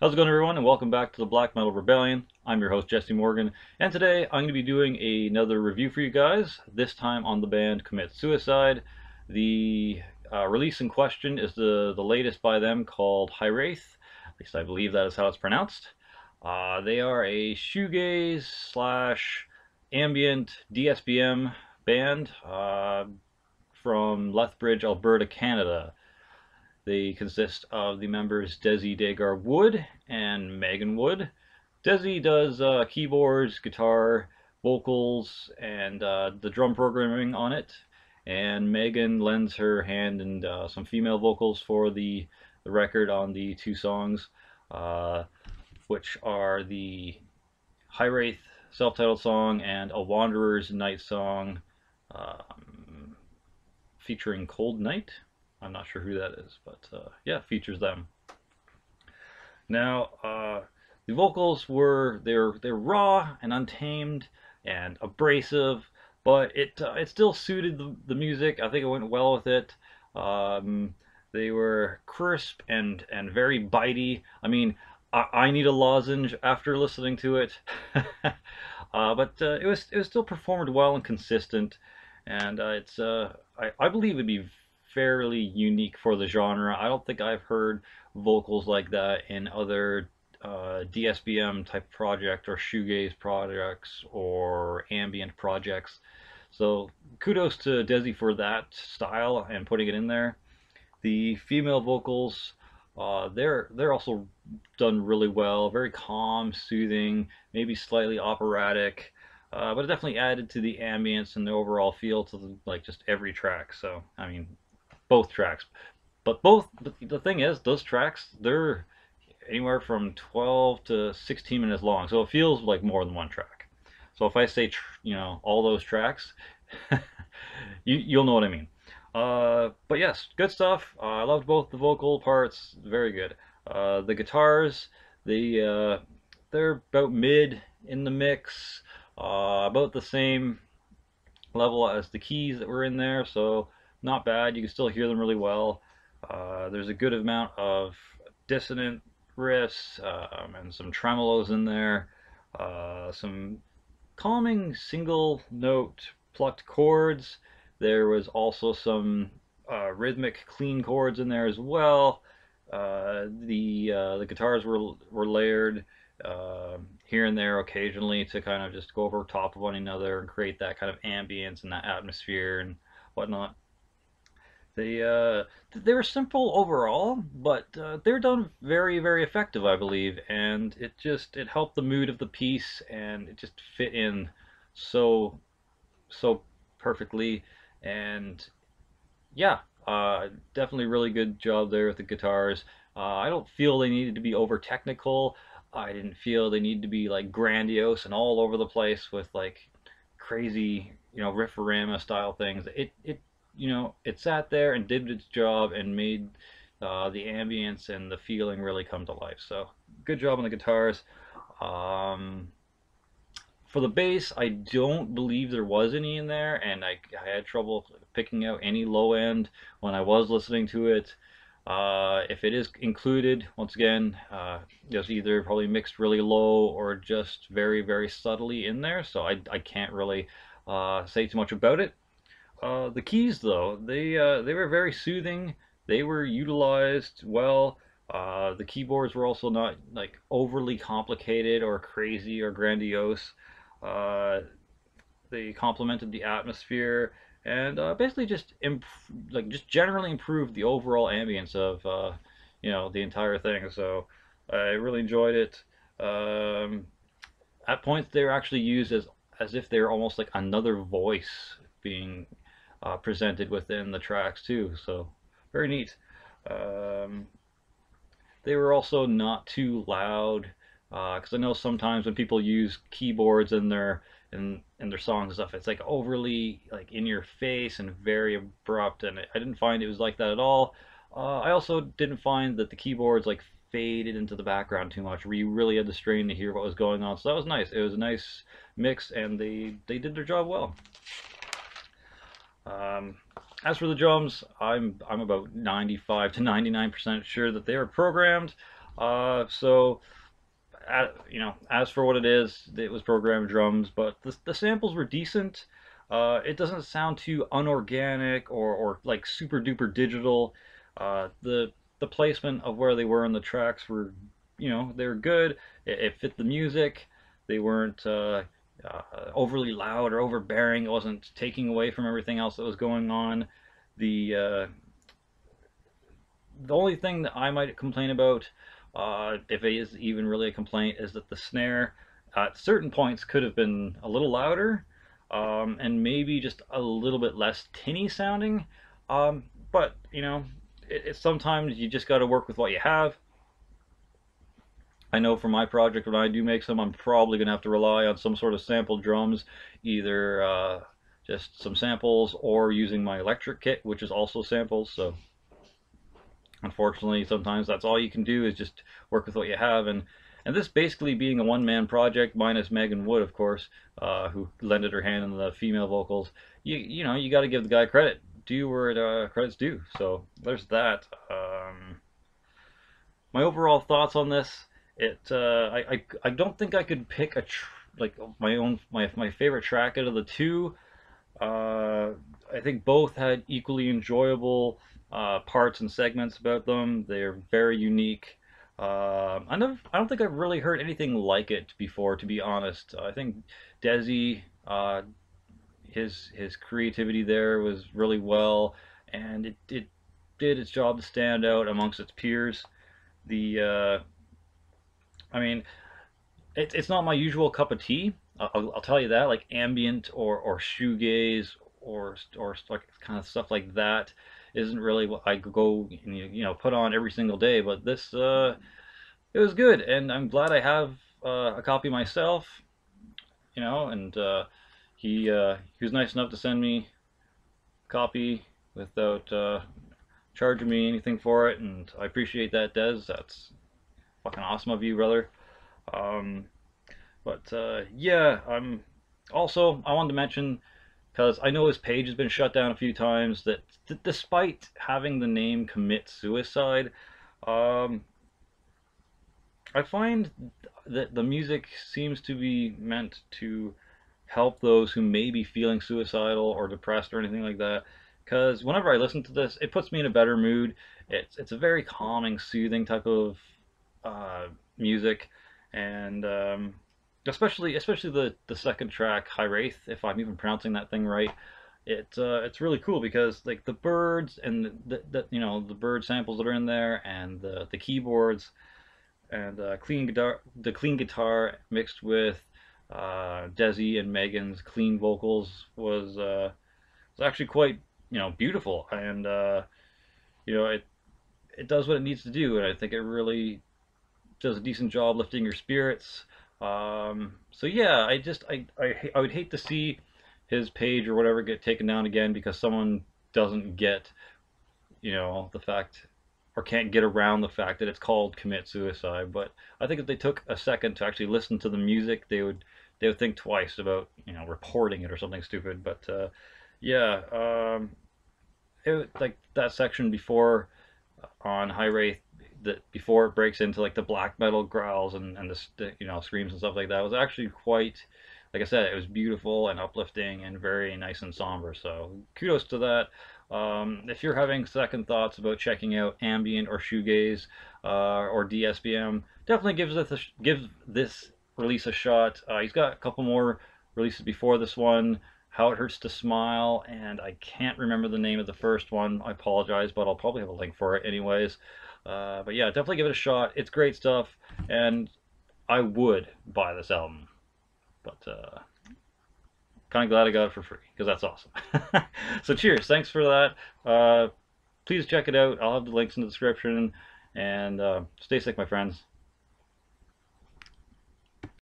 How's it going, everyone, and welcome back to the Black Metal Rebellion. I'm your host, Jesse Morgan, and today I'm going to be doing another review for you guys, this time on the band Commit Suicide. The release in question is the latest by them called Hiraeth, at least I believe that is how it's pronounced. They are a shoegaze slash ambient DSBM band from Lethbridge, Alberta, Canada. They consist of the members Desi Dagar Wood and Megan Wood. Desi does keyboards, guitar, vocals, and the drum programming on it. And Megan lends her hand and some female vocals for the record on the two songs, uh, which are the High Wraith self-titled song and A Wanderer's Night song um, featuring Cold Night. I'm not sure who that is, but yeah, features them. Now, the vocals they're raw and untamed and abrasive, but it still suited the music. I think it went well with it. Um, they were crisp and very bitey. I mean, I need a lozenge after listening to it, but it was still performed well and consistent, and I believe it'd be fairly unique for the genre. I don't think I've heard vocals like that in other DSBM type project or shoegaze projects or ambient projects. So kudos to Desi for that style and putting it in there. The female vocals, they're also done really well. Very calm, soothing, maybe slightly operatic, but it definitely added to the ambience and the overall feel to like just every track. So I mean, both tracks. But the thing is, those tracks, they're anywhere from 12 to 16 minutes long, so it feels like more than one track. So if I say, all those tracks, you'll know what I mean. But yes, good stuff. I loved both the vocal parts, very good. The guitars, they're about mid in the mix, about the same level as the keys that were in there, so not bad. You can still hear them really well. There's a good amount of dissonant riffs and some tremolos in there. Some calming single note plucked chords. There was also some rhythmic clean chords in there as well. The guitars were layered here and there occasionally to kind of just go over top of one another and create that kind of ambience and that atmosphere and whatnot. They were simple overall, but they're done very effective, I believe, and it helped the mood of the piece, and it just fit in so so perfectly. And yeah, definitely really good job there with the guitars. I don't feel they needed to be over technical. I didn't feel they needed to be like grandiose and all over the place with like crazy, riffarama style things. It sat there and did its job and made the ambience and the feeling really come to life. So good job on the guitars. Um, for the bass, I don't believe there was any in there, and I had trouble picking out any low end when I was listening to it. If it is included, once again, it was either probably mixed really low or just very subtly in there, so I can't really say too much about it. The keys, though, they were very soothing. They were utilized well. The keyboards were also not like overly complicated or crazy or grandiose. Uh, they complemented the atmosphere and basically just generally improved the overall ambience of the entire thing. So I really enjoyed it. At points they were actually used as if they were almost like another voice being presented within the tracks too. So very neat. Um, they were also not too loud because I know sometimes when people use keyboards in their songs and stuff, it's like overly like in your face and very abrupt. And I didn't find it was like that at all. I also didn't find that the keyboards like faded into the background too much, where you really had to strain to hear what was going on. So that was nice. It was a nice mix, and they did their job well. Um, as for the drums, I'm about 95 to 99% sure that they were programmed. So you know, as for what it was programmed drums, but the samples were decent. It doesn't sound too unorganic or like super duper digital. The placement of where they were in the tracks were, you know, they were good. It fit the music. They weren't overly loud or overbearing. It wasn't taking away from everything else that was going on. The the only thing that I might complain about, if it is even really a complaint, is that the snare at certain points could have been a little louder, and maybe just a little bit less tinny sounding. But you know, it's sometimes you just got to work with what you have. I know for my project, when I do make some, I'm probably going to have to rely on some sort of sample drums, either just some samples or using my electric kit, which is also samples. So unfortunately, sometimes that's all you can do is just work with what you have. And this basically being a one-man project, minus Megan Wood, of course, who lended her hand in the female vocals. You know, you got to give the guy credit. Do where credit's due. So there's that. My overall thoughts on this, I don't think I could pick like my favorite track out of the two. I think both had equally enjoyable parts and segments about them. They're very unique. I don't think I've really heard anything like it before, to be honest. I think Desi, his creativity there was really well, and it did its job to stand out amongst its peers. The I mean, it's not my usual cup of tea. I'll tell you that. Like ambient or shoegaze or like kind of stuff like that isn't really what I go and you know put on every single day. But this it was good, and I'm glad I have a copy myself. You know, and he was nice enough to send me a copy without charging me anything for it, and I appreciate that, Des. That's fucking awesome of you, brother. Um, But yeah, also I wanted to mention because I know his page has been shut down a few times that despite having the name commit suicide, um, I find that the music seems to be meant to help those who may be feeling suicidal or depressed or anything like that. Because whenever I listen to this, it puts me in a better mood. It's a very calming, soothing type of uh, music, and especially the second track, Hiraeth, if I'm even pronouncing that thing right. It's really cool because like the birds and the you know the bird samples that are in there and the keyboards and the clean guitar mixed with Desi and Megan's clean vocals was actually quite you know beautiful, and you know it does what it needs to do, and I think it really does a decent job lifting your spirits. So yeah, I would hate to see his page or whatever get taken down again because someone doesn't get you know the fact or can't get around the fact that it's called commit suicide. But I think if they took a second to actually listen to the music, they would think twice about you know reporting it or something stupid. But yeah, like that section before on High Wraith that before it breaks into like the black metal growls and the you know screams and stuff like that was actually quite like I said it was beautiful and uplifting and very nice and somber, so kudos to that. If you're having second thoughts about checking out ambient or shoegaze or DSBM, definitely give this release a shot. He's got a couple more releases before this one, How It Hurts to Smile, and I can't remember the name of the first one. I apologize, but I'll probably have a link for it anyways. But yeah, definitely give it a shot. It's great stuff, and I would buy this album. But kind of glad I got it for free, because that's awesome. So cheers. Thanks for that. Please check it out. I'll have the links in the description. And stay sick, my friends.